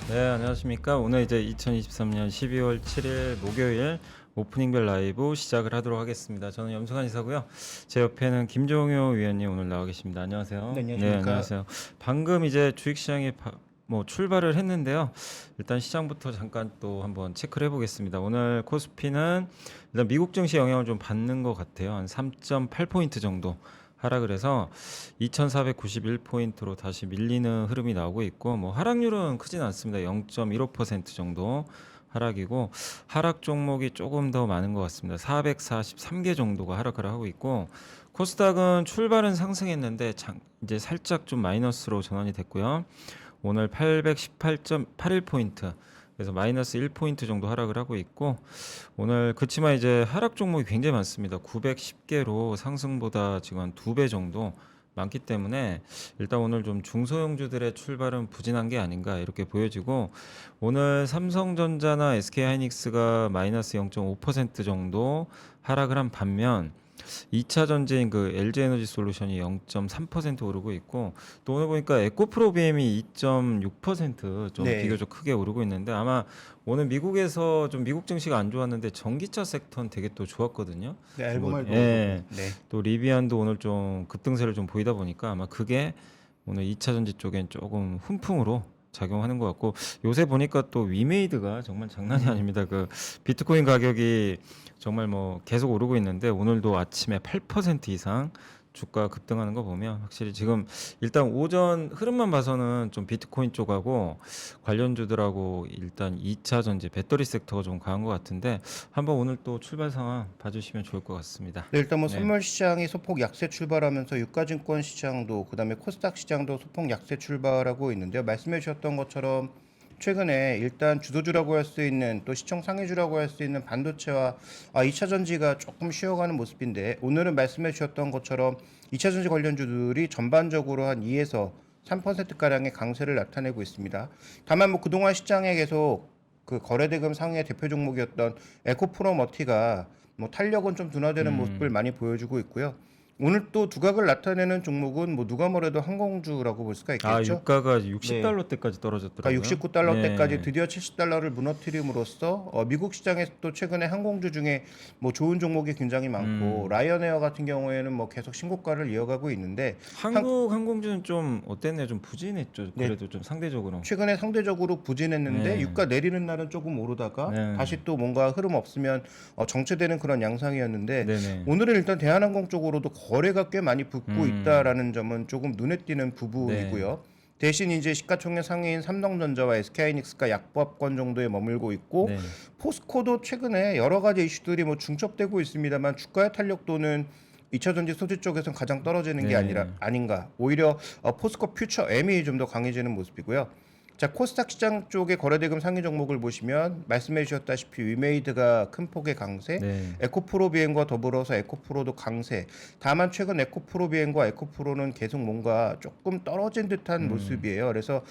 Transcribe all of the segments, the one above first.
네, 안녕하십니까. 오늘 이제 2023년 12월 7일 목요일 오프닝별 라이브 시작을 하도록 하겠습니다. 저는 염승환 이사고요. 제 옆에는 김종효 위원님 오늘 나와 계십니다. 네, 안녕하세요. 네, 안녕하십니까. 안녕하세요. 방금 이제 주식시장이 출발을 했는데요. 일단 시장부터 잠깐 또 한번 체크를 해보겠습니다. 오늘 코스피는 일단 미국 증시 영향을 좀 받는 것 같아요. 한 3.8포인트 정도 하락을 해서 2491포인트로 다시 밀리는 흐름이 나오고 있고, 뭐 하락률은 크진 않습니다. 0.15% 정도 하락이고, 하락 종목이 조금 더 많은 것 같습니다. 443개 정도가 하락을 하고 있고, 코스닥은 출발은 상승했는데 이제 살짝 좀 마이너스로 전환이 됐고요. 오늘 818.81포인트, 그래서 마이너스 1포인트 정도 하락을 하고 있고, 오늘 그치만 이제 하락 종목이 굉장히 많습니다. 910개로 상승보다 지금 한 2배 정도 많기 때문에 일단 오늘 좀 중소형주들의 출발은 부진한 게 아닌가 이렇게 보여지고, 오늘 삼성전자나 SK하이닉스가 마이너스 0.5% 정도 하락을 한 반면 2차 전지인 그 LG에너지 솔루션이 0.3% 오르고 있고, 또 오늘 보니까 에코프로비엠이 2.6%좀 네. 비교적 크게 오르고 있는데, 아마 오늘 미국에서 좀 미국 증시가 안 좋았는데 전기차 섹터는 되게 또 좋았거든요. 네, 뭐, 알고말도 오르고. 예. 네. 또 리비안도 오늘 좀 급등세를 좀 보이다 보니까 아마 그게 오늘 2차 전지 쪽엔 조금 훈풍으로 작용하는 것 같고, 요새 보니까 또 위메이드가 정말 장난이 아닙니다. 그 비트코인 가격이 정말 뭐 계속 오르고 있는데, 오늘도 아침에 8% 이상 주가 급등하는 거 보면 확실히 지금 일단 오전 흐름만 봐서는 좀 비트코인 쪽하고 관련주들하고 일단 2차 전지 배터리 섹터가 좀 강한 것 같은데, 한번 오늘 또 출발 상황 봐주시면 좋을 것 같습니다. 네, 일단 뭐 네. 선물 시장이 소폭 약세 출발하면서 유가증권 시장도 그다음에 코스닥 시장도 소폭 약세 출발하고 있는데요. 말씀해 주셨던 것처럼 최근에 일단 주도주라고 할 수 있는 또 시총 상위주라고 할 수 있는 반도체와 2차 전지가 조금 쉬어가는 모습인데, 오늘은 말씀해 주셨던 것처럼 2차 전지 관련주들이 전반적으로 한 2에서 3%가량의 강세를 나타내고 있습니다. 다만 뭐 그동안 시장에 계속 그 거래대금 상위의 대표 종목이었던 에코프로머티가 뭐 탄력은 좀 둔화되는 모습을 많이 보여주고 있고요. 오늘 또 두각을 나타내는 종목은 뭐 누가 뭐래도 항공주라고 볼 수가 아, 있겠죠. 유가가 네. 60달러 때까지 그러니까 떨어졌더라고요. 69달러대까지 네. 드디어 70달러를 무너뜨림으로써 미국 시장에서 또 최근에 항공주 중에 뭐 좋은 종목이 굉장히 많고, 라이언에어 같은 경우에는 뭐 계속 신고가를 이어가고 있는데, 한국 항공주는 좀 어땠나요? 좀 부진했죠. 네, 그래도 좀 상대적으로. 최근에 상대적으로 부진했는데 네. 유가 내리는 날은 조금 오르다가 네. 다시 또 뭔가 흐름 없으면 정체되는 그런 양상이었는데, 네네. 오늘은 일단 대한항공 쪽으로도 거래가 꽤 많이 붙고 음. 있다라는 점은 조금 눈에 띄는 네. 부분이고요. 대신 이제 시가총액 상위인 삼성전자와 SK하이닉스가 약보합권 정도에 머물고 있고, 네. 포스코도 최근에 여러 가지 이슈들이 뭐 중첩되고 있습니다만 주가의 탄력도는 2차전지 소재 쪽에선 가장 떨어지는 게 네. 아닌가. 오히려 포스코 퓨처 M이 좀 더 강해지는 모습이고요. 자, 코스닥 시장 쪽의 거래대금 상위 종목을 보시면 말씀해 주셨다시피 위메이드가 큰 폭의 강세, 네. 에코프로 비행과 더불어서 에코프로도 강세. 다만 최근 에코프로 비행과 에코프로는 계속 뭔가 조금 떨어진 듯한 모습이에요. 그래서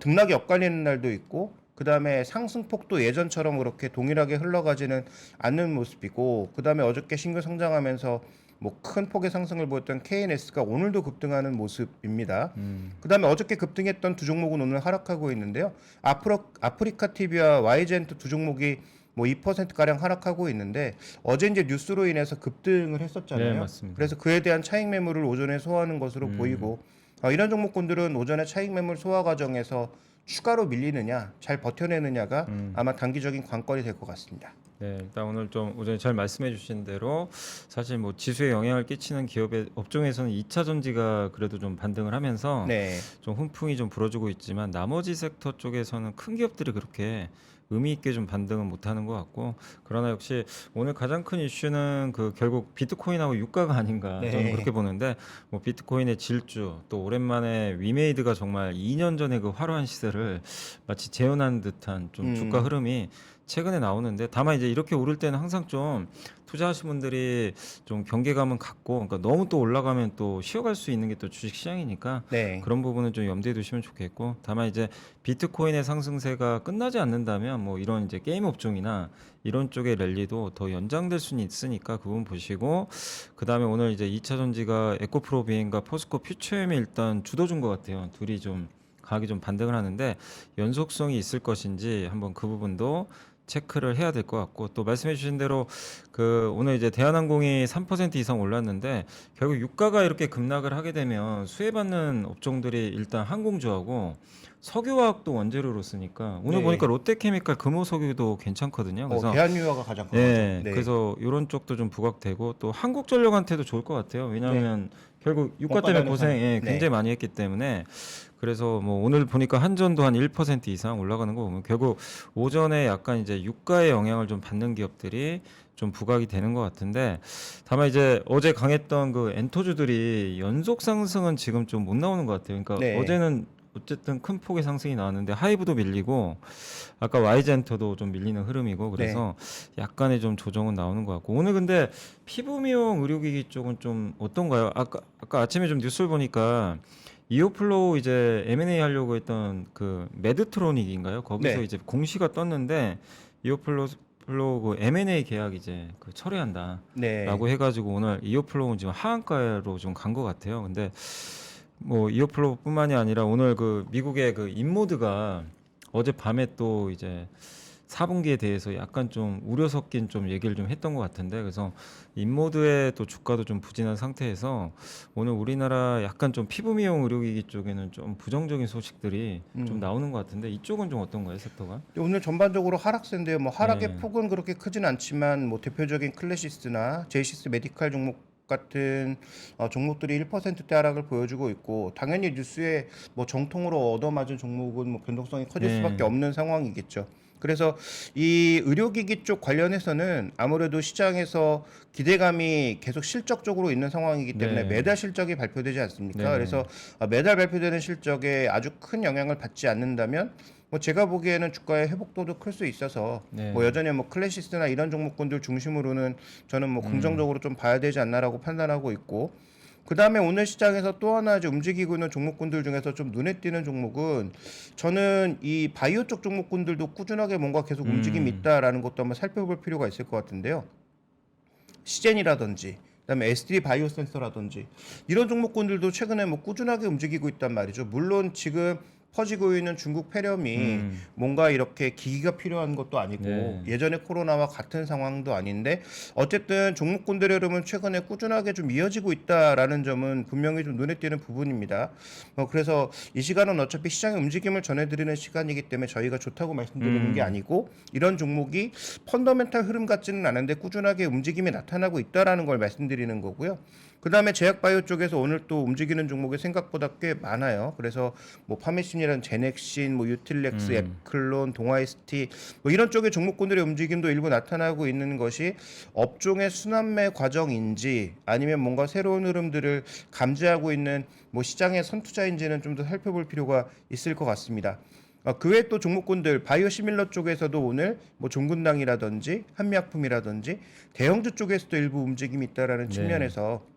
등락이 엇갈리는 날도 있고, 그 다음에 상승폭도 예전처럼 그렇게 동일하게 흘러가지는 않는 모습이고, 그 다음에 어저께 신규 성장하면서 뭐 큰 폭의 상승을 보였던 KNS가 오늘도 급등하는 모습입니다. 그 다음에 어저께 급등했던 두 종목은 오늘 하락하고 있는데요. 아프리카 TV와 YG엔트 두 종목이 뭐 2%가량 하락하고 있는데, 어제 이제 뉴스로 인해서 급등을 네, 했었잖아요. 맞습니다. 그래서 그에 대한 차익 매물을 오전에 소화하는 것으로 보이고, 이런 종목군들은 오전에 차익 매물 소화 과정에서 추가로 밀리느냐, 잘 버텨내느냐가 아마 단기적인 관건이 될 것 같습니다. 네, 일단 오늘 좀 오전에 잘 말씀해 주신 대로 사실 뭐 지수에 영향을 끼치는 기업의 업종에서는 2차 전지가 그래도 좀 반등을 하면서 네. 좀 훈풍이 좀 불어주고 있지만, 나머지 섹터 쪽에서는 큰 기업들이 그렇게 의미 있게 좀 반등은 못하는 것 같고, 그러나 역시 오늘 가장 큰 이슈는 그 결국 비트코인하고 유가가 아닌가 저는 네. 그렇게 보는데, 뭐 비트코인의 질주, 또 오랜만에 위메이드가 정말 2년 전에 그 화려한 시세를 마치 재현한 듯한 좀 주가 흐름이 최근에 나오는데, 다만 이제 이렇게 오를 때는 항상 좀 투자하신 분들이 좀 경계감은 갖고, 그러니까 너무 또 올라가면 또 쉬어갈 수 있는 게 또 주식 시장이니까 네. 그런 부분은 좀 염두에 두시면 좋겠고, 다만 이제 비트코인의 상승세가 끝나지 않는다면 뭐 이런 이제 게임 업종이나 이런 쪽의 랠리도 더 연장될 수는 있으니까 그 부분 보시고, 그 다음에 오늘 이제 2차 전지가 에코프로 비행과 포스코 퓨처엠이 일단 주도준 것 같아요. 둘이 좀 강하게 좀 반등을 하는데 연속성이 있을 것인지 한번 그 부분도 체크를 해야 될 것 같고 또 말씀해 주신 대로 그 오늘 이제 대한항공이 3% 이상 올랐는데 결국 유가가 이렇게 급락을 하게 되면 수혜받는 업종들이 일단 항공주하고 석유화학도 원재료로 쓰니까 오늘 네. 보니까 롯데케미칼 금호석유도 괜찮거든요. 그래서 대한유화가 가장 강하죠. 네, 네. 그래서 이런 쪽도 좀 부각되고 또 한국전력한테도 좋을 것 같아요. 왜냐하면 결국 유가 때문에 원가 고생 면에서는. 네. 굉장히 많이 했기 때문에 그래서 뭐 오늘 보니까 한전도 한 1% 이상 올라가는 거 보면 결국 오전에 약간 이제 유가의 영향을 좀 받는 기업들이 좀 부각이 되는 것 같은데 다만 이제 어제 강했던 그 엔터주들이 연속 상승은 지금 좀 못 나오는 것 같아요. 그러니까 네. 어제는 어쨌든 큰 폭의 상승이 나왔는데 하이브도 밀리고 아까 와이젠터도 좀 밀리는 흐름이고 그래서 약간의 좀 조정은 나오는 것 같고 오늘 근데 피부 미용 의료기기 쪽은 좀 어떤가요? 아까 아침에 좀 뉴스를 보니까 이오플로우 이제 M&A 하려고 했던 그 메드트로닉인가요? 거기서 네. 이제 공시가 떴는데 이오플로우 그 M&A 계약 이제 그 철회한다라고 네. 해가지고 오늘 이오플로우는 지금 하한가로 좀 간 것 같아요. 근데 뭐 이어플로뿐만이 아니라 오늘 그 미국의 그 인모드가 어젯밤에 또 이제 4분기에 대해서 약간 좀 우려 섞인 좀 얘기를 좀 했던 것 같은데 그래서 인모드의 또 주가도 좀 부진한 상태에서 오늘 우리나라 약간 좀 피부 미용 의료기기 쪽에는 좀 부정적인 소식들이 좀 나오는 것 같은데 이쪽은 좀 어떤가요, 섹터가? 오늘 전반적으로 하락세인데요. 뭐 하락의 네. 폭은 그렇게 크진 않지만 뭐 대표적인 클래시스나 제이시스 메디칼 종목 같은 종목들이 1%대 하락을 보여주고 있고 당연히 뉴스에 뭐 정통으로 얻어맞은 종목은 뭐 변동성이 커질 네. 수밖에 없는 상황이겠죠. 그래서 이 의료기기 쪽 관련해서는 아무래도 시장에서 기대감이 계속 실적적으로 있는 상황이기 때문에 네. 매달 실적이 발표되지 않습니까? 네. 그래서 매달 발표되는 실적에 아주 큰 영향을 받지 않는다면 뭐 제가 보기에는 주가의 회복도도 클 수 있어서 네. 뭐 여전히 뭐 클래시스나 이런 종목군들 중심으로는 저는 뭐 긍정적으로 좀 봐야 되지 않나라고 판단하고 있고 그 다음에 오늘 시장에서 또 하나 이제 움직이고 있는 종목군들 중에서 좀 눈에 띄는 종목은 저는 이 바이오 쪽 종목군들도 꾸준하게 뭔가 계속 움직임이 있다라는 것도 한번 살펴볼 필요가 있을 것 같은데요. 시젠이라든지 그다음에 SD 바이오 센서라든지 이런 종목군들도 최근에 뭐 꾸준하게 움직이고 있단 말이죠. 물론 지금 퍼지고 있는 중국 폐렴이 뭔가 이렇게 기기가 필요한 것도 아니고 네. 예전에 코로나와 같은 상황도 아닌데 어쨌든 종목군들의 흐름은 최근에 꾸준하게 좀 이어지고 있다라는 점은 분명히 좀 눈에 띄는 부분입니다. 그래서 이 시간은 어차피 시장의 움직임을 전해드리는 시간이기 때문에 저희가 좋다고 말씀드리는 게 아니고 이런 종목이 펀더멘탈 흐름 같지는 않은데 꾸준하게 움직임이 나타나고 있다라는 걸 말씀드리는 거고요. 그 다음에 제약바이오 쪽에서 오늘 또 움직이는 종목이 생각보다 꽤 많아요. 그래서 뭐 파메신이란 제넥신, 뭐 유틸렉스, 앱클론, 동아이스티 뭐 이런 쪽의 종목군들의 움직임도 일부 나타나고 있는 것이 업종의 순환매 과정인지 아니면 뭔가 새로운 흐름들을 감지하고 있는 뭐 시장의 선투자인지는 좀 더 살펴볼 필요가 있을 것 같습니다. 그 외에 또 종목군들 바이오 시밀러 쪽에서도 오늘 뭐 종근당이라든지 한미약품이라든지 대형주 쪽에서도 일부 움직임이 있다라는 네. 측면에서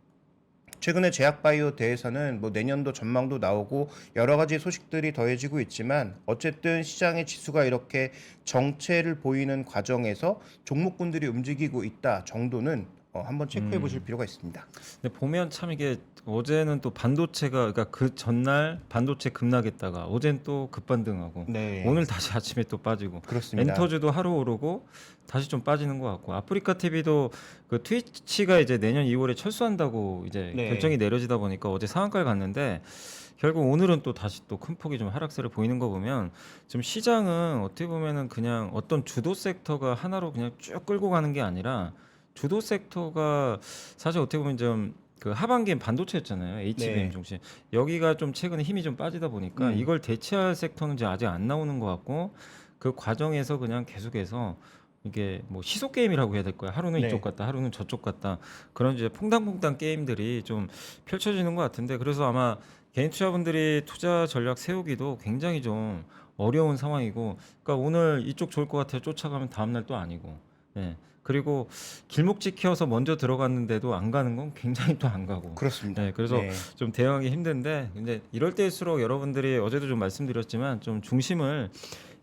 최근에 제약바이오 대해서는 뭐 내년도 전망도 나오고 여러 가지 소식들이 더해지고 있지만 어쨌든 시장의 지수가 이렇게 정체를 보이는 과정에서 종목군들이 움직이고 있다 정도는 한번 체크해 보실 필요가 있습니다. 근데 보면 참 이게 어제는 또 반도체가 그러니까 그 전날 반도체 급락했다가 어젠 또 급반등하고 네. 오늘 다시 아침에 또 빠지고 그렇습니다. 엔터주도 하루 오르고 다시 좀 빠지는 것 같고 아프리카 TV도 그 트위치가 이제 내년 2월에 철수한다고 이제 네. 결정이 내려지다 보니까 어제 상한가를 갔는데 결국 오늘은 또 다시 또 큰 폭이 좀 하락세를 보이는 거 보면 지금 시장은 어떻게 보면은 그냥 어떤 주도 섹터가 하나로 그냥 쭉 끌고 가는 게 아니라 주도 섹터가 사실 어떻게 보면 좀 그 하반기엔 반도체였잖아요. HBM 네. 중심. 여기가 좀 최근에 힘이 좀 빠지다 보니까 이걸 대체할 섹터는 이제 아직 안 나오는 것 같고 그 과정에서 그냥 계속해서 이게 뭐 시소 게임이라고 해야 될 거야. 하루는 네. 이쪽 갔다, 하루는 저쪽 갔다. 그런 이제 퐁당퐁당 게임들이 좀 펼쳐지는 것 같은데 그래서 아마 개인 투자분들이 투자 전략 세우기도 굉장히 좀 어려운 상황이고, 그러니까 오늘 이쪽 좋을 것 같아요. 쫓아가면 다음날 또 아니고. 예. 그리고 길목 지켜서 먼저 들어갔는데도 안 가는 건 굉장히 또 안 가고. 그렇습니다. 네, 그래서 네. 좀 대응하기 힘든데, 이제 이럴 때일수록 여러분들이 어제도 좀 말씀드렸지만 좀 중심을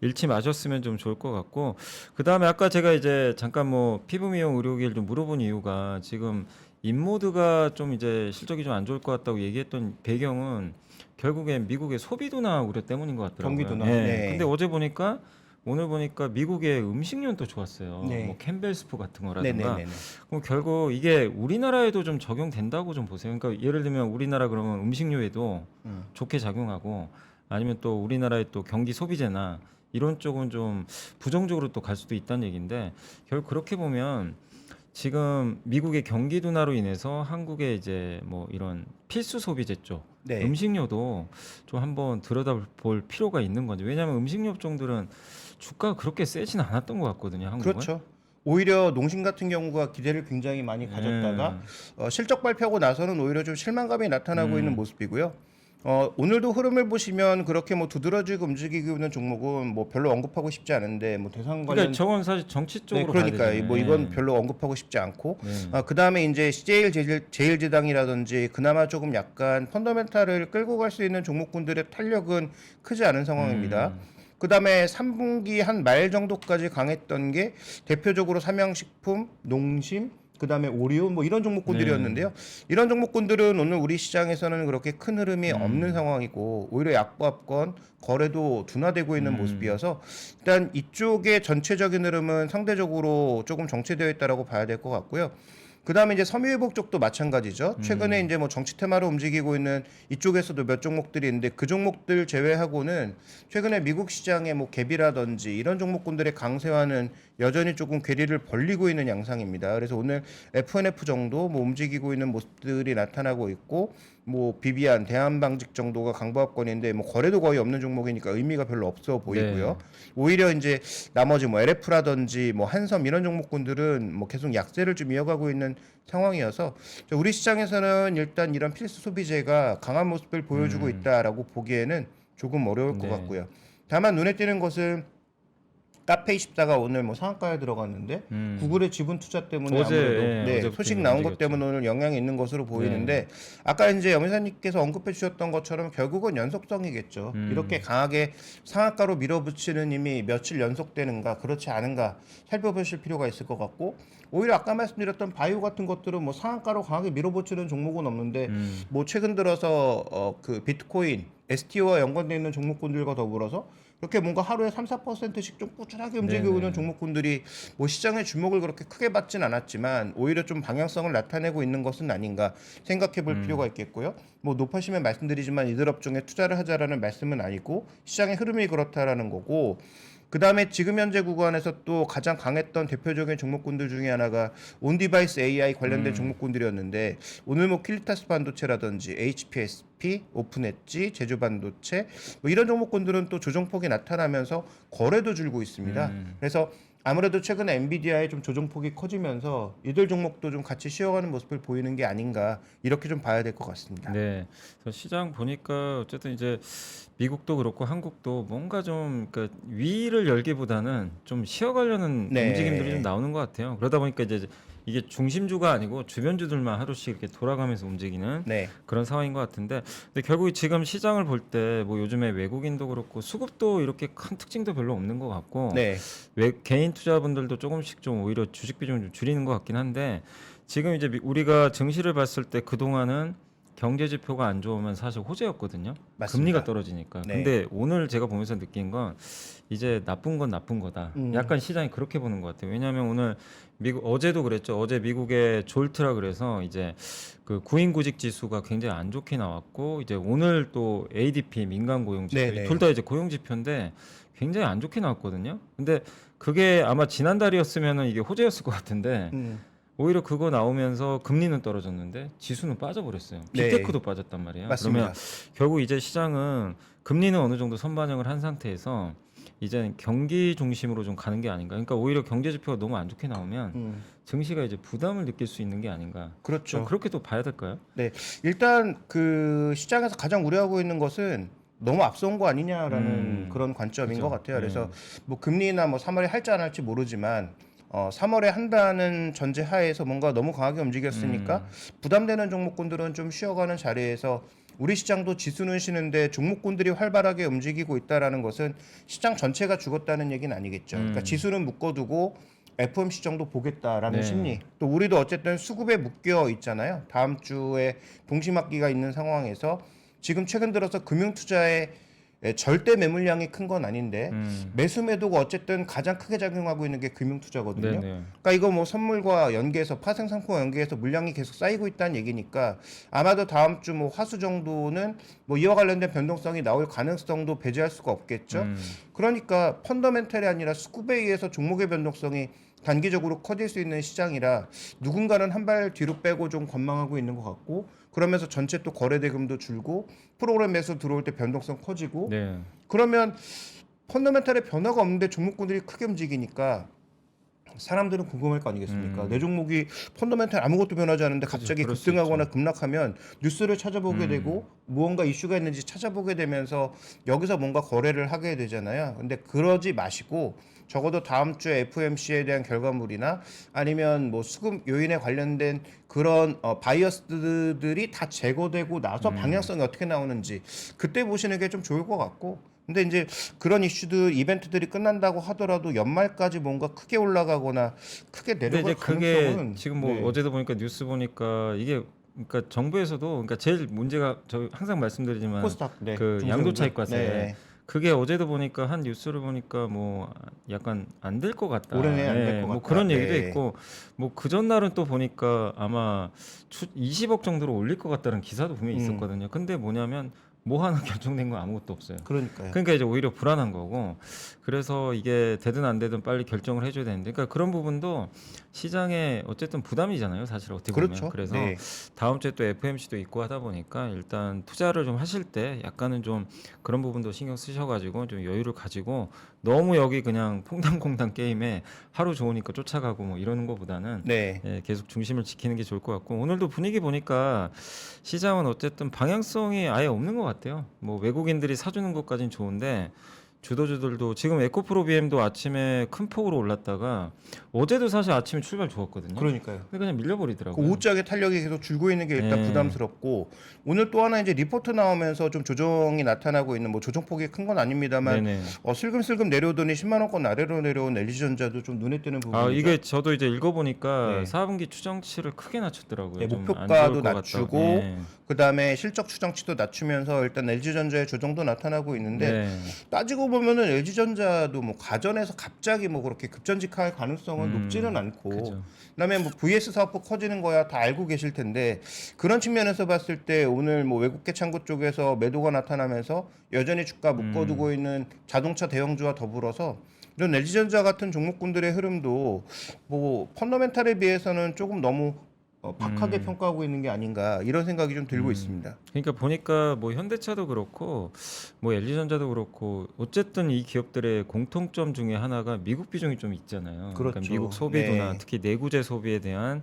잃지 마셨으면 좀 좋을 것 같고 그다음에 아까 제가 이제 잠깐 뭐 피부 미용 의료기를 좀 물어본 이유가 지금 인모드가 좀 이제 실적이 좀 안 좋을 것 같다고 얘기했던 배경은 결국엔 미국의 소비 둔화 우려 때문인 것 경기 같더라고요. 둔화. 예. 근데 네. 어제 보니까 오늘 보니까 미국의 음식료는 또 좋았어요. 네. 뭐 캠벨 스프 같은 거라든가. 네네네. 그럼 결국 이게 우리나라에도 좀 적용된다고 좀 보세요. 그러니까 예를 들면 우리나라 그러면 음식료에도 좋게 작용하고 아니면 또 우리나라의 또 경기 소비재나 이런 쪽은 좀 부정적으로 또 갈 수도 있다는 얘기인데 결국 그렇게 보면 지금 미국의 경기 둔화로 인해서 한국의 이제 뭐 이런 필수 소비재 쪽 네. 음식료도 좀 한번 들여다볼 필요가 있는 건지. 왜냐하면 음식료 업종들은 주가가 그렇게 세진 않았던 것 같거든요, 한국은. 그렇죠. 오히려 농심 같은 경우가 기대를 굉장히 많이 가졌다가 실적 발표하고 나서는 오히려 좀 실망감이 나타나고 있는 모습이고요. 오늘도 흐름을 보시면 그렇게 뭐 두드러지고 움직이고 있는 종목은 뭐 별로 언급하고 싶지 않은데 뭐 대상 그러니까 관련 저건 사실 정치 네, 쪽으로 가야 그러니까 되잖아요. 뭐 이건 예. 별로 언급하고 싶지 않고 네. 그다음에 이제 제일제당이라든지 그나마 조금 약간 펀더멘탈을 끌고 갈 수 있는 종목군들의 탄력은 크지 않은 상황입니다. 그다음에 3분기 한 말 정도까지 강했던 게 대표적으로 삼양식품, 농심, 그다음에 오리온 뭐 이런 종목군들이었는데요. 이런 종목군들은 오늘 우리 시장에서는 그렇게 큰 흐름이 없는 상황이고 오히려 약보합권 거래도 둔화되고 있는 모습이어서 일단 이쪽의 전체적인 흐름은 상대적으로 조금 정체되어 있다라고 봐야 될 것 같고요. 그다음에 이제 섬유회복 쪽도 마찬가지죠. 최근에 이제 뭐 정치 테마로 움직이고 있는 이쪽에서도 몇 종목들이 있는데 그 종목들 제외하고는 최근에 미국 시장의 뭐 갭이라든지 이런 종목군들의 강세와는 여전히 조금 괴리를 벌리고 있는 양상입니다. 그래서 오늘 FNF 정도 뭐 움직이고 있는 모습들이 나타나고 있고 뭐 비비안, 대한방직 정도가 강보합권인데 뭐 거래도 거의 없는 종목이니까 의미가 별로 없어 보이고요. 네. 오히려 이제 나머지 뭐 LF라든지 뭐 한섬 이런 종목군들은 뭐 계속 약세를 좀 이어가고 있는 상황이어서 우리 시장에서는 일단 이런 필수 소비재가 강한 모습을 보여주고 있다라고 보기에는 조금 어려울 것 네. 같고요. 다만 눈에 띄는 것은 카페24가 오늘 뭐 상한가에 들어갔는데 구글의 지분 투자 때문에 어제, 아무래도 예, 네, 어제부터 소식 나온 것 움직였죠. 때문에 오늘 영향이 있는 것으로 보이는데 아까 이제 염의사님께서 언급해 주셨던 것처럼 결국은 연속성이겠죠. 이렇게 강하게 상한가로 밀어붙이는 힘이 며칠 연속되는가 그렇지 않은가 살펴보실 필요가 있을 것 같고 오히려 아까 말씀드렸던 바이오 같은 것들은 뭐 상한가로 강하게 밀어붙이는 종목은 없는데 뭐 최근 들어서 그 비트코인 STO와 연관되어 있는 종목군들과 더불어서 그렇게 뭔가 하루에 3, 4%씩 좀 꾸준하게 움직이고 있는 종목군들이 뭐 시장의 주목을 그렇게 크게 받진 않았지만 오히려 좀 방향성을 나타내고 있는 것은 아닌가 생각해 볼 필요가 있겠고요. 뭐 높아시면 말씀드리지만 이들 업종에 투자를 하자라는 말씀은 아니고 시장의 흐름이 그렇다라는 거고 그 다음에 지금 현재 구간에서 또 가장 강했던 대표적인 종목군들 중에 하나가 온디바이스 AI 관련된 종목군들이었는데 오늘 뭐 킬리타스 반도체라든지 HPSP, 오픈엣지, 제주반도체 뭐 이런 종목군들은 또 조정폭이 나타나면서 거래도 줄고 있습니다. 그래서 아무래도 최근에 엔비디아의 좀 조정폭이 커지면서 이들 종목도 좀 같이 쉬어가는 모습을 보이는 게 아닌가 이렇게 좀 봐야 될 것 같습니다. 네. 그래서 시장 보니까 어쨌든 이제 미국도 그렇고 한국도 뭔가 좀 그러니까 위를 열기보다는 좀 쉬어가려는 네. 움직임들이 좀 나오는 것 같아요. 그러다 보니까 이제 이게 중심주가 아니고 주변주들만 하루씩 이렇게 돌아가면서 움직이는 네. 그런 상황인 것 같은데, 근데 결국 지금 시장을 볼 때 뭐 요즘에 외국인도 그렇고 수급도 이렇게 큰 특징도 별로 없는 것 같고 네. 개인 투자분들도 조금씩 좀 오히려 주식 비중을 좀 줄이는 것 같긴 한데 지금 이제 우리가 증시를 봤을 때 그동안은 경제 지표가 안 좋으면 사실 호재였거든요. 맞습니다. 금리가 떨어지니까. 네. 근데 오늘 제가 보면서 느낀 건 이제 나쁜 건 나쁜 거다. 약간 시장이 그렇게 보는 것 같아요. 왜냐하면 오늘 미국 어제도 그랬죠. 어제 미국의 졸트라 그래서 이제 그 구인구직 지수가 굉장히 안 좋게 나왔고 이제 오늘 또 ADP 민간 고용 지표 네네. 둘 다 이제 고용 지표인데 굉장히 안 좋게 나왔거든요. 근데 그게 아마 지난달이었으면은 이게 호재였을 것 같은데 오히려 그거 나오면서 금리는 떨어졌는데 지수는 빠져버렸어요. 네. 빅테크도 빠졌단 말이에요. 맞습니다. 그러면 결국 이제 시장은 금리는 어느 정도 선반영을 한 상태에서 이제 경기 중심으로 좀 가는 게 아닌가. 그러니까 오히려 경제 지표가 너무 안 좋게 나오면 증시가 이제 부담을 느낄 수 있는 게 아닌가. 그렇죠. 좀 그렇게 또 봐야 될까요? 네, 일단 그 시장에서 가장 우려하고 있는 것은 너무 앞서온 거 아니냐라는 그런 관점인 그죠. 것 같아요. 네. 그래서 뭐 금리나 뭐 3월에 할지 안 할지 모르지만 3월에 한다는 전제 하에서 뭔가 너무 강하게 움직였으니까 부담되는 종목군들은 좀 쉬어가는 자리에서 우리 시장도 지수는 쉬는데 종목군들이 활발하게 움직이고 있다라는 것은 시장 전체가 죽었다는 얘기는 아니겠죠. 그러니까 지수는 묶어두고 FOMC 정도 보겠다라는 네. 심리. 또 우리도 어쨌든 수급에 묶여 있잖아요. 다음 주에 동시맞기가 있는 상황에서 지금 최근 들어서 금융투자에 절대 매물량이 큰 건 아닌데 매수 매도가 어쨌든 가장 크게 작용하고 있는 게 금융투자거든요. 네네. 그러니까 이거 뭐 선물과 연계해서 파생 상품과 연계해서 물량이 계속 쌓이고 있다는 얘기니까 아마도 다음 주 뭐 화수 정도는 뭐 이와 관련된 변동성이 나올 가능성도 배제할 수가 없겠죠. 그러니까 펀더멘탈이 아니라 수급에 의해서 종목의 변동성이 단기적으로 커질 수 있는 시장이라 누군가는 한 발 뒤로 빼고 좀 관망하고 있는 것 같고 그러면서 전체 또 거래 대금도 줄고 프로그램 매수 들어올 때 변동성 커지고 네. 그러면 펀더멘탈의 변화가 없는데 종목군들이 크게 움직이니까 사람들은 궁금할 거 아니겠습니까? 내 종목이 펀더멘탈 아무것도 변하지 않는데 갑자기 그럴 수 급등하거나 급락하면 뉴스를 찾아보게 되고 무언가 이슈가 있는지 찾아보게 되면서 여기서 뭔가 거래를 하게 되잖아요. 근데 그러지 마시고 적어도 다음 주에 FOMC에 대한 결과물이나 아니면 뭐 수급 요인에 관련된 그런 바이어스들이 다 제거되고 나서 방향성이 어떻게 나오는지 그때 보시는 게 좀 좋을 것 같고 근데 이제 그런 이슈들 이벤트들이 끝난다고 하더라도 연말까지 뭔가 크게 올라가거나 크게 근데 내려갈 이제 그게 가능성은 지금 뭐 네. 어제도 보니까 뉴스 보니까 이게 그러니까 정부에서도 그러니까 제일 문제가 저 항상 말씀드리지만 코스닥 네. 그 중소형주. 양도 차익과세 네. 그게 어제도 보니까 한 뉴스를 보니까 뭐 약간 안 될 것 같다. 올해는 안 될 것 뭐 같다. 그런 얘기도 네. 있고 뭐 그 전날은 또 보니까 아마 20억 정도로 올릴 것 같다는 기사도 분명히 있었거든요. 근데 뭐냐면 뭐 하나 결정된 건 아무것도 없어요. 그러니까요. 그러니까 이제 오히려 불안한 거고 그래서 이게 되든 안 되든 빨리 결정을 해줘야 되는데 그러니까 그런 부분도 시장에 어쨌든 부담이잖아요 사실 어떻게 보면 그렇죠. 그래서 네. 다음 주에 또 FMC도 있고 하다 보니까 일단 투자를 좀 하실 때 약간은 좀 그런 부분도 신경 쓰셔가지고 좀 여유를 가지고 너무 여기 그냥 퐁당퐁당 게임에 하루 좋으니까 쫓아가고 뭐 이러는 것보다는 네. 예, 계속 중심을 지키는 게 좋을 것 같고 오늘도 분위기 보니까 시장은 어쨌든 방향성이 아예 없는 것 같아요. 뭐 외국인들이 사주는 것까진 좋은데 주도주들도 지금 에코프로 BM도 아침에 큰 폭으로 올랐다가 어제도 사실 아침에 출발 좋았거든요. 그러니까요. 근데 그냥 그 밀려버리더라고요. 우짝의 탄력이 계속 줄고 있는 게 일단 네. 부담스럽고 오늘 또 하나 이제 리포트 나오면서 좀 조정이 나타나고 있는 뭐 조정폭이 큰 건 아닙니다만 네네. 슬금슬금 내려오더니 10만 원권 아래로 내려온 LG전자도 좀 눈에 띄는 부분이죠. 아 이게 저도 이제 읽어보니까 네. 4분기 추정치를 크게 낮췄더라고요. 네, 좀안 목표가도 좋을 것 낮추고 같다. 네. 그다음에 실적 추정치도 낮추면서 일단 LG전자의 조정도 나타나고 있는데 네. 따지고 보면은 LG전자도 뭐 가전에서 갑자기 뭐 그렇게 급전직할 가능성은 높지는 않고 그죠. 그다음에 뭐 VS 사업부 커지는 거야 다 알고 계실 텐데 그런 측면에서 봤을 때 오늘 뭐 외국계 창구 쪽에서 매도가 나타나면서 여전히 주가 묶어두고 있는 자동차 대형주와 더불어서 이런 LG전자 같은 종목군들의 흐름도 뭐 펀더멘탈에 비해서는 조금 너무 박하게 평가하고 있는 게 아닌가 이런 생각이 좀 들고 있습니다. 그러니까 보니까 뭐 현대차도 그렇고 뭐 LG전자도 그렇고 어쨌든 이 기업들의 공통점 중에 하나가 미국 비중이 좀 있잖아요. 그러니까 그렇죠. 미국 소비도나 네. 특히 내구재 소비에 대한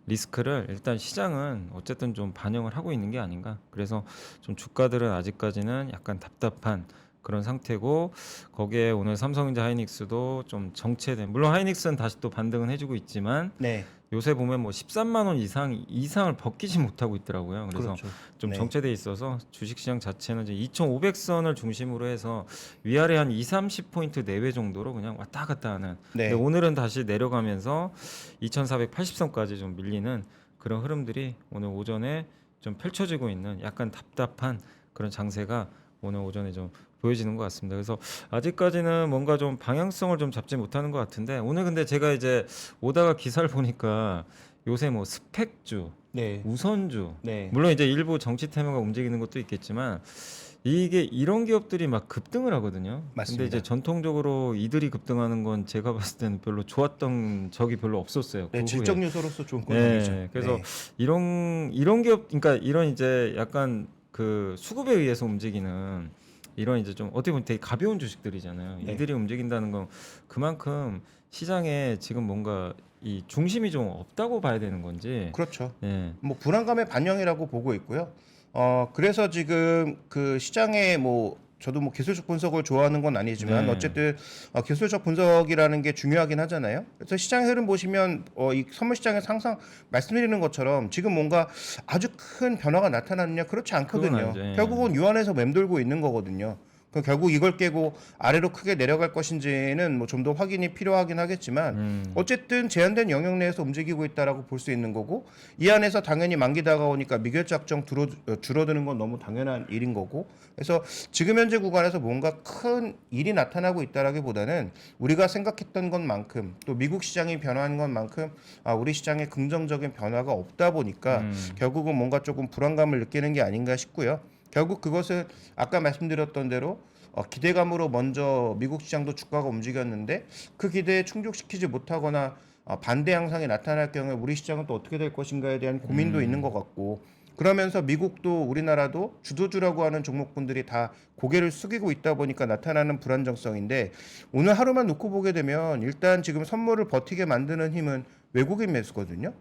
리스크를 일단 시장은 어쨌든 좀 반영을 하고 있는 게 아닌가. 그래서 좀 주가들은 아직까지는 약간 답답한 그런 상태고 거기에 오늘 삼성전자 하이닉스도 좀 정체된 물론 하이닉스는 다시 또 반등은 해주고 있지만 네, 요새 보면 뭐 13만 원 이상을 벗기지 못하고 있더라고요. 그래서 그렇죠. 좀 네. 정체돼 있어서 주식시장 자체는 이제 2,500선을 중심으로 해서 위아래 한 2, 30포인트 내외 정도로 그냥 왔다 갔다 하는. 네. 근데 오늘은 다시 내려가면서 2,480선까지 좀 밀리는 그런 흐름들이 오늘 오전에 좀 펼쳐지고 있는 약간 답답한 그런 장세가 오늘 오전에 좀 보여지는 것 같습니다. 그래서 아직까지는 뭔가 좀 방향성을 좀 잡지 못하는 것 같은데 오늘 근데 제가 이제 오다가 기사를 보니까 요새 뭐 스펙주, 네, 우선주, 네, 물론 이제 일부 정치 테마가 움직이는 것도 있겠지만 이게 이런 기업들이 막 급등을 하거든요. 맞습니다. 근데 이제 전통적으로 이들이 급등하는 건 제가 봤을 때는 별로 좋았던 적이 별로 없었어요. 그 네, 후에. 질적 요소로서 좋은 건 네, 아니죠. 그래서 네. 이런 기업, 그러니까 이런 이제 약간 그 수급에 의해서 움직이는 이런 이제 좀 어떻게 보면 되게 가벼운 주식들이잖아요. 네. 이들이 움직인다는 건 그만큼 시장에 지금 뭔가 이 중심이 좀 없다고 봐야 되는 건지. 그렇죠. 예. 뭐 불안감의 반영이라고 보고 있고요. 그래서 지금 그 시장에 뭐 저도 뭐 기술적 분석을 좋아하는 건 아니지만 네. 어쨌든 기술적 분석이라는 게 중요하긴 하잖아요. 그래서 시장 흐름 보시면 이 선물 시장에서 항상 말씀드리는 것처럼 지금 뭔가 아주 큰 변화가 나타났느냐 그렇지 그건 않거든요. 아니죠. 예. 결국은 유한해서 맴돌고 있는 거거든요. 결국 이걸 깨고 아래로 크게 내려갈 것인지는 뭐 좀 더 확인이 필요하긴 하겠지만 어쨌든 제한된 영역 내에서 움직이고 있다라고 볼 수 있는 거고 이 안에서 당연히 만기 다가오니까 미결제 확정 줄어드는 건 너무 당연한 일인 거고 그래서 지금 현재 구간에서 뭔가 큰 일이 나타나고 있다라기보다는 우리가 생각했던 것만큼 또 미국 시장이 변화한 것만큼 우리 시장에 긍정적인 변화가 없다 보니까 결국은 뭔가 조금 불안감을 느끼는 게 아닌가 싶고요. 결국 그것은 아까 말씀드렸던 대로 기대감으로 먼저 미국 시장도 주가가 움직였는데 그 기대에 충족시키지 못하거나 반대 양상이 나타날 경우에 우리 시장은 또 어떻게 될 것인가에 대한 고민도 있는 것 같고 그러면서 미국도 우리나라도 주도주라고 하는 종목분들이 다 고개를 숙이고 있다 보니까 나타나는 불안정성인데 오늘 하루만 놓고 보게 되면 일단 지금 선물을 버티게 만드는 힘은 외국인 매수거든요.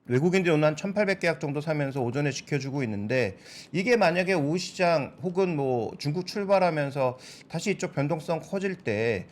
외국인들이 오늘 한 1,800계약 정도 사면서 오전에 지켜주고 있는데 이게 만약에 오후 시장 혹은 뭐 중국 출발하면서 다시 이쪽 변동성 커질 때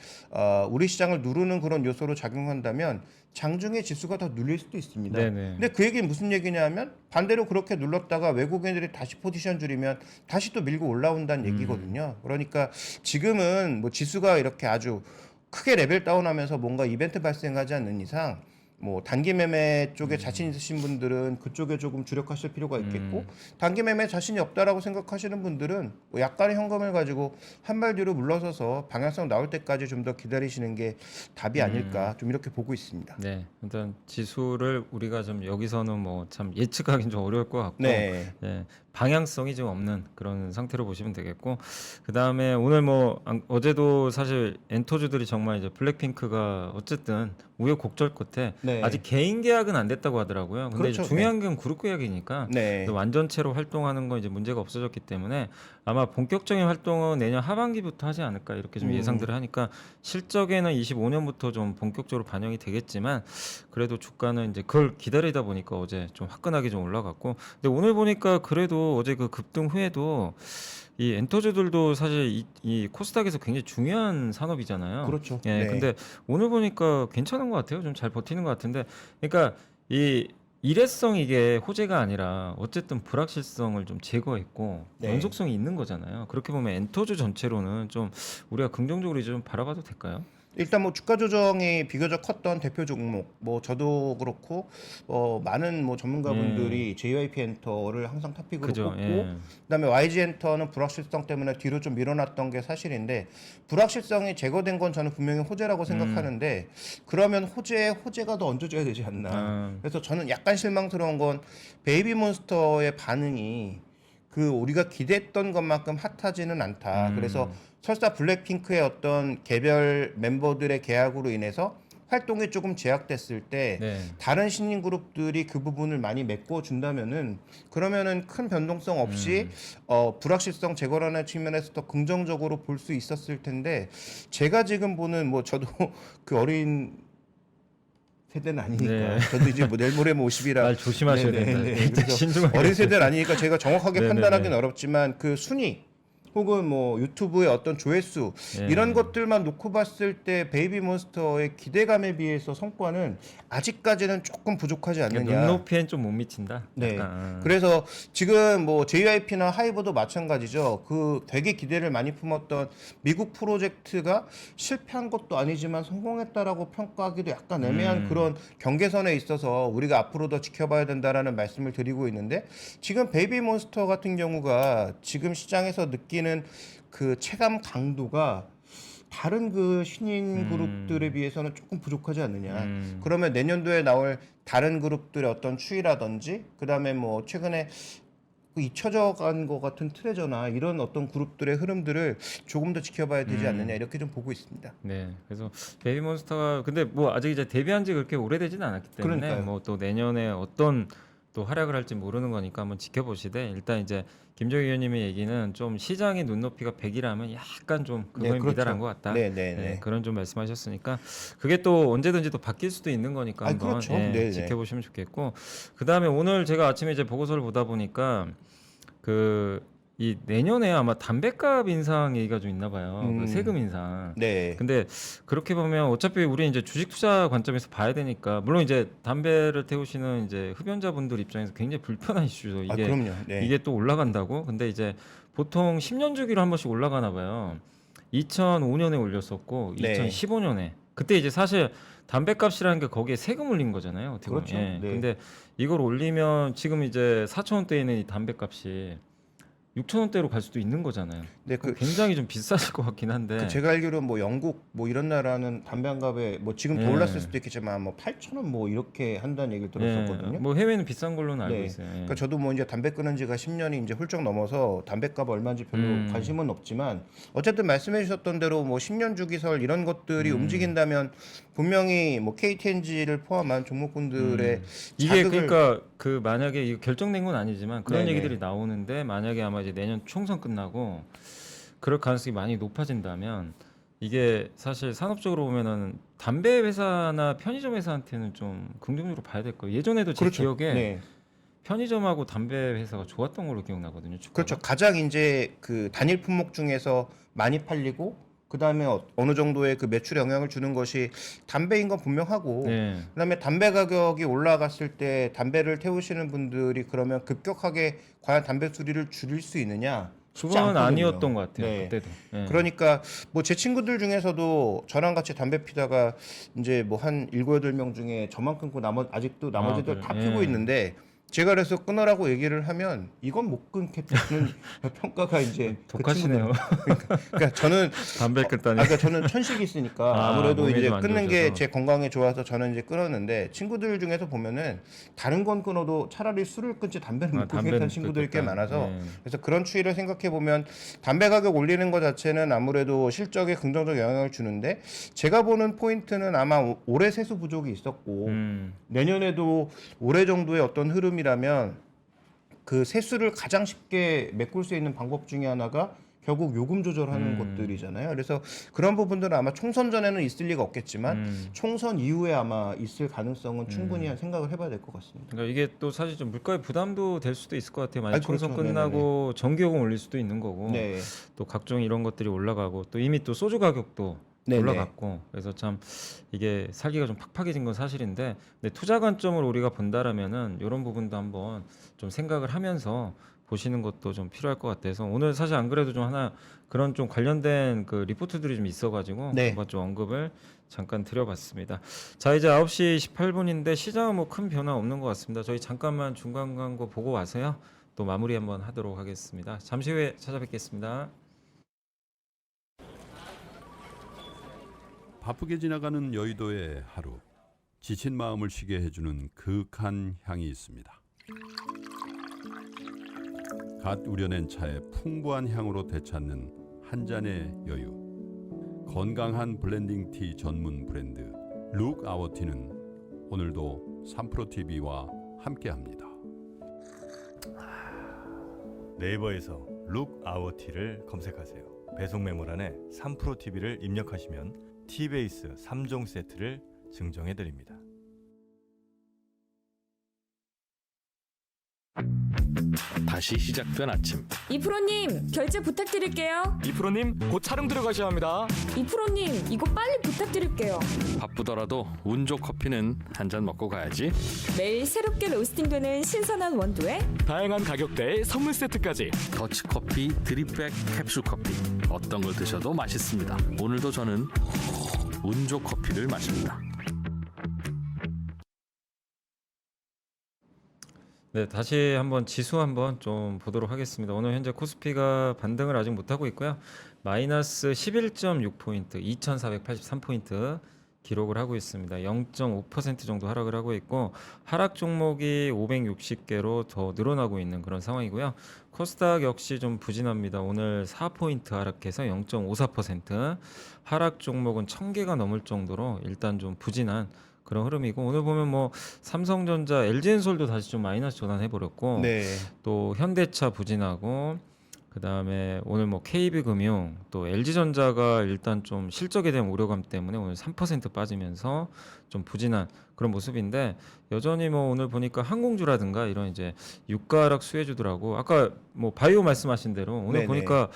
우리 시장을 누르는 그런 요소로 작용한다면 장중에 지수가 더 눌릴 수도 있습니다. 네네. 근데 그 얘기는 무슨 얘기냐면 반대로 그렇게 눌렀다가 외국인들이 다시 포지션 줄이면 다시 또 밀고 올라온다는 얘기거든요. 그러니까 지금은 뭐 지수가 이렇게 아주 크게 레벨 다운하면서 뭔가 이벤트 발생하지 않는 이상 뭐 단기 매매 쪽에 자신 있으신 분들은 그쪽에 조금 주력하실 필요가 있겠고 단기 매매 자신이 없다라고 생각하시는 분들은 뭐 약간의 현금을 가지고 한 발 뒤로 물러서서 방향성 나올 때까지 좀 더 기다리시는 게 답이 아닐까 좀 이렇게 보고 있습니다. 네. 일단 지수를 우리가 좀 여기서는 뭐 참 예측하기는 좀 어려울 것 같고 네. 예, 방향성이 좀 없는 그런 상태로 보시면 되겠고 그다음에 오늘 뭐 어제도 사실 엔터주들이 정말 이제 블랙핑크가 어쨌든 우여곡절 끝에 네. 아직 개인 계약은 안 됐다고 하더라고요. 근데 그렇죠. 이제 중요한 건 그룹 계약이니까 네. 완전체로 활동하는 건 이제 문제가 없어졌기 때문에 아마 본격적인 활동은 내년 하반기부터 하지 않을까 이렇게 좀 예상들을 하니까 실적에는 25년부터 좀 본격적으로 반영이 되겠지만 그래도 주가는 이제 그걸 기다리다 보니까 어제 좀 화끈하게 좀 올라갔고 근데 오늘 보니까 그래도 어제 그 급등 후에도 이 엔터주들도 사실 이 코스닥에서 굉장히 중요한 산업이잖아요. 그렇죠. 예, 네. 근데 오늘 보니까 괜찮은 것 같아요. 좀 잘 버티는 것 같은데, 그러니까 이 일회성 이게 호재가 아니라 어쨌든 불확실성을 좀 제거했고 네. 연속성이 있는 거잖아요. 그렇게 보면 엔터주 전체로는 좀 우리가 긍정적으로 이제 좀 바라봐도 될까요? 일단 뭐 주가 조정이 비교적 컸던 대표 종목 뭐 저도 그렇고 많은 뭐 전문가분들이 JYP 엔터를 항상 탑픽으로 그죠. 꼽고 예. 그다음에 YG 엔터는 불확실성 때문에 뒤로 좀 밀어놨던 게 사실인데 불확실성이 제거된 건 저는 분명히 호재라고 생각하는데 그러면 호재가 더 얹어져야 되지 않나. 아, 그래서 저는 약간 실망스러운 건 베이비몬스터의 반응이 그 우리가 기대했던 것만큼 핫하지는 않다. 그래서 설사 블랙핑크의 어떤 개별 멤버들의 계약으로 인해서 활동이 조금 제약됐을 때 네. 다른 신인 그룹들이 그 부분을 많이 메꿔 준다면은 그러면은 큰 변동성 없이 불확실성 제거라는 측면에서 더 긍정적으로 볼 수 있었을 텐데 제가 지금 보는 뭐 저도 그 어린 세대는 아니니까 네. 저도 이제 뭐 내일 모레 뭐 50이라 말 조심하셔야 된다. 그래서 신중하게. 어린 세대는 아니니까 제가 정확하게 네네네. 판단하기는 어렵지만 그 순위 혹은 뭐 유튜브의 어떤 조회수 예. 이런 것들만 놓고 봤을 때 베이비몬스터의 기대감에 비해서 성과는 아직까지는 조금 부족하지 않느냐. 눈높이엔 좀 못 미친다. 네. 약간. 그래서 지금 뭐 JYP나 하이브도 마찬가지죠. 그 되게 기대를 많이 품었던 미국 프로젝트가 실패한 것도 아니지만 성공했다라고 평가하기도 약간 애매한 그런 경계선에 있어서 우리가 앞으로 더 지켜봐야 된다라는 말씀을 드리고 있는데 지금 베이비몬스터 같은 경우가 지금 시장에서 느끼는 그 체감 강도가 다른 그 신인 그룹들에 비해서는 조금 부족하지 않느냐. 그러면 내년도에 나올 다른 그룹들의 어떤 추이라든지 그다음에 뭐 최근에 그 잊혀져 간 것 같은 트레저나 이런 어떤 그룹들의 흐름들을 조금 더 지켜봐야 되지 않느냐 이렇게 좀 보고 있습니다. 네, 그래서 베이비몬스터가 근데 뭐 아직 이제 데뷔한 지 그렇게 오래되지는 않았기 때문에 그러니까요. 뭐 또 내년에 어떤 또 활약을 할지 모르는 거니까 한번 지켜보시되 일단 이제 김종희 의원님의 얘기는 좀 시장의 눈높이가 100이라면 약간 좀 그거에 네, 그렇죠. 미달한 것 같다. 네, 네, 네. 그런 좀 말씀하셨으니까 그게 또 언제든지 또 바뀔 수도 있는 거니까 아, 한번 그렇죠. 네, 네. 지켜보시면 좋겠고 그 다음에 오늘 제가 아침에 이제 보고서를 보다 보니까 그 이 내년에 아마 담뱃값 인상 얘기가 좀 있나 봐요. 그 음. 세금 인상. 네. 근데 그렇게 보면 어차피 우리 이제 주식 투자 관점에서 봐야 되니까 물론 이제 담배를 태우시는 이제 흡연자분들 입장에서 굉장히 불편한 이슈죠. 아, 이게 그럼요. 네. 이게 또 올라간다고? 근데 이제 보통 10년 주기로 한 번씩 올라가나 봐요. 2005년에 올렸었고 네. 2015년에 그때 이제 사실 담배값이라는 게 거기에 세금 올린 거잖아요. 어떻게 보면. 그렇죠. 예. 네. 근데 이걸 올리면 지금 이제 4,000원대에 있는 이 담배값이 6,000원대로 갈 수도 있는 거잖아요. 네, 그럼 굉장히 좀 비싸질 것 같긴 한데. 제가 알기로 뭐 영국 뭐 이런 나라는 담배 한 갑에 뭐 지금 더 예. 올랐을 수도 있겠지만 뭐 8,000원 뭐 이렇게 한다는 얘기를 들었었거든요. 뭐 해외는 비싼 걸로는 알고 네. 있어요. 예. 그러니까 저도 뭐 이제 담배 끊은 지가 10년이 이제 훌쩍 넘어서 담배값 얼마인지 별로 관심은 없지만 어쨌든 말씀해 주셨던 대로 뭐 10년 주기설 이런 것들이 움직인다면 분명히 뭐 KTNG를 포함한 종목군들의 이게 자극을 그러니까 그 만약에 이거 결정된 건 아니지만 그런 네네. 얘기들이 나오는데 만약에 아마 이제 내년 총선 끝나고 그럴 가능성이 많이 높아진다면 이게 사실 산업적으로 보면은 담배 회사나 편의점 회사한테는 좀 긍정적으로 봐야 될 거예요. 예전에도 제 그렇죠. 기억에 네. 편의점하고 담배 회사가 좋았던 걸로 기억나거든요. 주가가. 그렇죠. 가장 이제 그 단일 품목 중에서 많이 팔리고 그다음에 어느 정도의 그 매출에 영향을 주는 것이 담배인 건 분명하고 네. 그다음에 담배 가격이 올라갔을 때 담배를 태우시는 분들이 그러면 급격하게 과연 담배 수리를 줄일 수 있느냐? 쉽지 그건 않거든요. 아니었던 것 같아요. 네. 그때도. 예. 그러니까 뭐 제 친구들 중에서도 저랑 같이 담배 피다가 이제 뭐 한 7, 8명 중에 저만 끊고 아직도 나머지들 그래. 다 피고 예. 있는데 제가 그래서 끊으라고 얘기를 하면 이건 못 끊겠다는 평가가 이제 그 독하시네요. 그러니까 저는 담배 끊다니. 그러니까 저는 천식이 있으니까 아, 아무래도 몸이 이제 좀안 끊는 게 좋으셔서. 제 건강에 좋아서 저는 이제 끊었는데 친구들 중에서 보면은 다른 건 끊어도 차라리 술을 끊지 담배를 못 끊겠다는 담배는 친구들이 꽤 끊겠다. 많아서 예. 그래서 그런 추이를 생각해 보면 담배 가격 올리는 것 자체는 아무래도 실적에 긍정적 영향을 주는데 제가 보는 포인트는 아마 올해 세수 부족이 있었고 내년에도 올해 정도의 어떤 흐름이라면 그 세수를 가장 쉽게 메꿀 수 있는 방법 중에 하나가 결국 요금 조절하는 것들이잖아요. 그래서 그런 부분들은 아마 총선 전에는 있을 리가 없겠지만 총선 이후에 아마 있을 가능성은 충분히 생각을 해봐야 될 것 같습니다. 그러니까 이게 또 사실 좀 물가의 부담도 될 수도 있을 것 같아요. 만약 아니, 총선 그렇죠. 끝나고 전기요금 올릴 수도 있는 거고 네. 또 각종 이런 것들이 올라가고 또 이미 또 소주 가격도 네네. 올라갔고 그래서 참 이게 살기가 좀 팍팍해진 건 사실인데 근데 투자 관점으로 우리가 본다라면은 이런 부분도 한번 좀 생각을 하면서 보시는 것도 좀 필요할 것 같아서 오늘 사실 안 그래도 좀 하나 그런 좀 관련된 그 리포트들이 좀 있어가지고 네. 한번 좀 언급을 잠깐 드려봤습니다. 자 이제 9시 18분인데 시장은 뭐 큰 변화 없는 것 같습니다. 저희 잠깐만 중간 광고 보고 와서요 또 마무리 한번 하도록 하겠습니다. 잠시 후에 찾아뵙겠습니다. 바쁘게 지나가는 여의도의 하루, 지친 마음을 쉬게 해주는 그윽한 향이 있습니다. 갓 우려낸 차의 풍부한 향으로 되찾는 한 잔의 여유. 건강한 블렌딩 티 전문 브랜드 룩 아워 티는 오늘도 3프로TV와 함께합니다. 네이버에서 룩 아워 티를 검색하세요. 배송 메모란에 3프로TV를 입력하시면 티베이스 3종 세트를 증정해 드립니다. 다시 시작된 아침. 이프로님 결제 부탁드릴게요. 이프로님 곧 촬영 들어가셔야 합니다. 이프로님 이거 빨리 부탁드릴게요. 바쁘더라도 운조 커피는 한 잔 먹고 가야지. 매일 새롭게 로스팅되는 신선한 원두에 다양한 가격대의 선물 세트까지. 더치커피, 드립백, 캡슐 커피 어떤 걸 드셔도 맛있습니다. 오늘도 저는 운조 커피를 마십니다. 네, 다시 한번 지수 한번 좀 보도록 하겠습니다. 오늘 현재 코스피가 반등을 아직 못하고 있고요. 마이너스 11.6포인트, 2483포인트 기록을 하고 있습니다. 0.5% 정도 하락을 하고 있고 하락 종목이 560개로 더 늘어나고 있는 그런 상황이고요. 코스닥 역시 좀 부진합니다. 오늘 4포인트 하락해서 0.54%, 하락 종목은 1000개가 넘을 정도로 일단 좀 부진한 그런 흐름이고 오늘 보면 뭐 삼성전자, LG엔솔도 다시 좀 마이너스 전환해 버렸고 네. 또 현대차 부진하고 그다음에 오늘 뭐 KB금융 또 LG전자가 일단 좀 실적에 대한 우려감 때문에 오늘 3% 빠지면서 좀 부진한 그런 모습인데 여전히 뭐 오늘 보니까 항공주라든가 이런 이제 유가 하락 수혜주들하고 아까 뭐 바이오 말씀하신 대로 오늘 네네. 보니까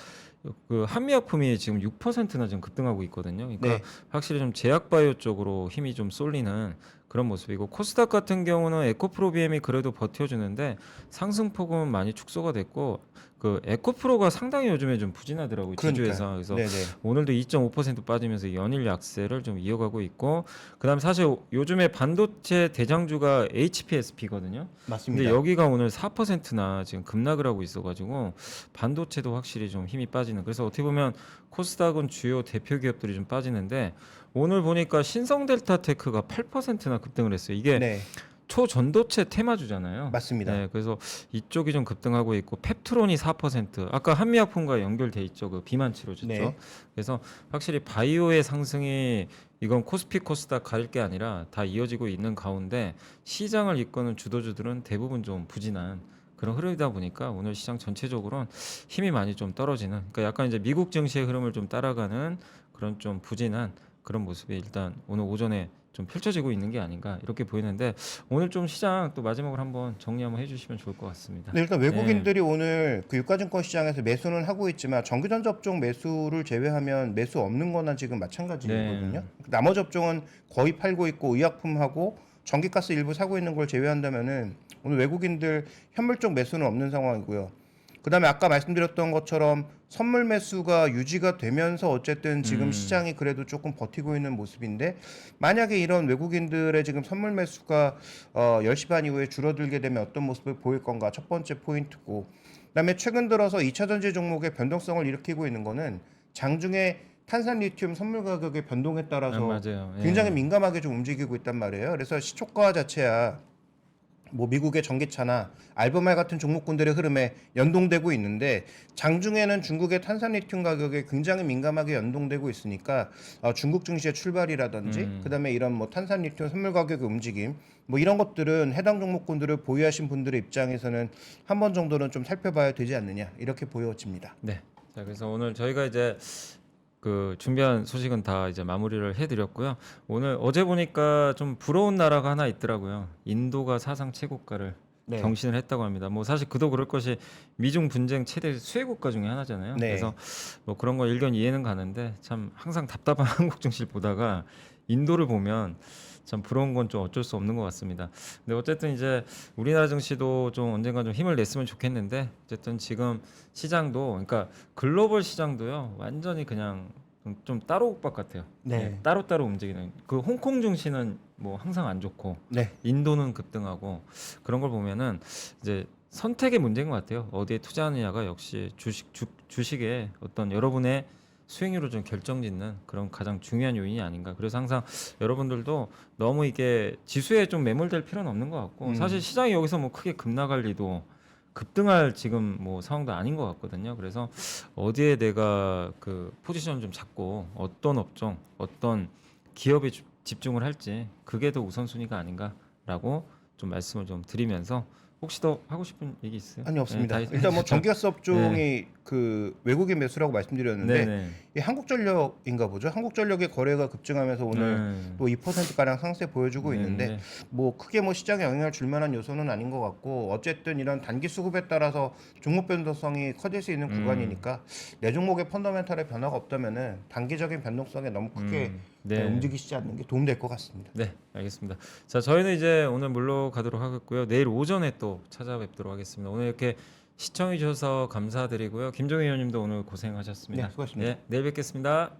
그 한미약품이 지금 6%나 지금 급등하고 있거든요. 그러니까 네. 확실히 좀 제약바이오 쪽으로 힘이 좀 쏠리는 그런 모습이고 코스닥 같은 경우는 에코프로비엠이 그래도 버텨주는데 상승폭은 많이 축소가 됐고 그 에코프로가 상당히 요즘에 좀 부진하더라고요. 지주에서. 그래서 네네. 오늘도 2.5% 빠지면서 연일 약세를 좀 이어가고 있고 그다음 사실 요즘에 반도체 대장주가 HPSP거든요. 맞습니다. 근데 여기가 오늘 4%나 지금 급락을 하고 있어가지고 반도체도 확실히 좀 힘이 빠지는. 그래서 어떻게 보면 코스닥은 주요 대표 기업들이 좀 빠지는데 오늘 보니까 신성델타테크가 8%나 급등을 했어요. 이게 네, 초전도체 테마주잖아요. 맞습니다. 네, 그래서 이쪽이 좀 급등하고 있고 펩트론이 4%. 아까 한미약품과 연결돼 있죠. 그 비만 치료제죠. 네. 그래서 확실히 바이오의 상승이 이건 코스피 코스닥 가릴 게 아니라 다 이어지고 있는 가운데 시장을 이끄는 주도주들은 대부분 좀 부진한 그런 흐름이다 보니까 오늘 시장 전체적으로는 힘이 많이 좀 떨어지는 그러니까 약간 이제 미국 증시의 흐름을 좀 따라가는 그런 좀 부진한 그런 모습이 일단 오늘 오전에 좀 펼쳐지고 있는 게 아닌가 이렇게 보이는데 오늘 좀 시장 또 마지막으로 한번 정리 한번 해주시면 좋을 것 같습니다. 네, 일단 외국인들이 오늘 그 유가증권 시장에서 매수는 하고 있지만 정규전 업종 매수를 제외하면 매수 없는 거나 지금 마찬가지거든요. 나머지 업종은 거의 팔고 있고 의약품하고 전기가스 일부 사고 있는 걸 제외한다면은 오늘 외국인들 현물 쪽 매수는 없는 상황이고요. 그다음에 아까 말씀드렸던 것처럼 선물 매수가 유지가 되면서 어쨌든 지금 시장이 그래도 조금 버티고 있는 모습인데 만약에 이런 외국인들의 지금 선물 매수가 10시 반 이후에 줄어들게 되면 어떤 모습을 보일 건가 첫 번째 포인트고 그다음에 최근 들어서 2차 전지 종목의 변동성을 일으키고 있는 거는 장중에 탄산 리튬 선물 가격의 변동에 따라서 맞아요. 예. 굉장히 민감하게 좀 움직이고 있단 말이에요. 그래서 시초가 자체야 뭐 미국의 전기차나 알베말 같은 종목군들의 흐름에 연동되고 있는데 장중에는 중국의 탄산 리튬 가격에 굉장히 민감하게 연동되고 있으니까 중국 증시의 출발이라든지 그다음에 이런 뭐 탄산 리튬 선물 가격의 움직임 뭐 이런 것들은 해당 종목군들을 보유하신 분들의 입장에서는 한 번 정도는 좀 살펴봐야 되지 않느냐 이렇게 보여집니다. 네. 자 그래서 오늘 저희가 이제 그 준비한 소식은 다 이제 마무리를 해드렸고요. 오늘 어제 보니까 좀 부러운 나라가 하나 있더라고요. 인도가 사상 최고가를 네. 경신을 했다고 합니다. 뭐 사실 그도 그럴 것이 미중 분쟁 최대 수혜 국가 중에 하나잖아요. 네. 그래서 뭐 그런 거 일견 이해는 가는데 참 항상 답답한 한국 증시를 보다가 인도를 보면 참 부러운 건 좀 어쩔 수 없는 것 같습니다. 근데 어쨌든 이제 우리나라 증시도 좀 언젠가 좀 힘을 냈으면 좋겠는데 어쨌든 지금 시장도 그러니까 글로벌 시장도요 완전히 그냥 좀 따로오빠 같아요. 네. 따로따로 움직이는 그 홍콩 증시는 뭐 항상 안 좋고 네. 인도는 급등하고 그런 걸 보면은 이제 선택의 문제인 것 같아요. 어디에 투자하느냐가 역시 주식의 어떤 여러분의 수익률을 좀 결정짓는 그런 가장 중요한 요인이 아닌가. 그래서 항상 여러분들도 너무 이게 지수에 좀 매몰될 필요는 없는 것 같고 사실 시장이 여기서 뭐 크게 급락할 리도 급등할 지금 뭐 상황도 아닌 것 같거든요. 그래서 어디에 내가 그 포지션을 좀 잡고 어떤 업종, 어떤 기업에 집중을 할지 그게 더 우선순위가 아닌가라고 좀 말씀을 좀 드리면서 혹시 더 하고 싶은 얘기 있어요? 아니 없습니다. 네, 다 일단 뭐 전기가스 업종이 네. 그 외국인 매수라고 말씀드렸는데 네네. 이 한국전력인가 보죠. 한국전력의 거래가 급증하면서 오늘 또 2% 가량 상세 보여주고 있는데 뭐 크게 뭐 시장에 영향을 줄 만한 요소는 아닌 것 같고 어쨌든 이런 단기 수급에 따라서 종목 변동성이 커질 수 있는 구간이니까 내 종목의 펀더멘탈의 변화가 없다면은 단기적인 변동성에 너무 크게 네. 움직이시지 않는 게 도움될 것 같습니다. 네, 알겠습니다. 자, 저희는 이제 오늘 물러가도록 하겠고요. 내일 오전에 또 찾아뵙도록 하겠습니다. 오늘 이렇게 시청해 주셔서 감사드리고요. 김종희 의원님도 오늘 고생하셨습니다. 네, 수고하셨습니다. 내일 뵙겠습니다.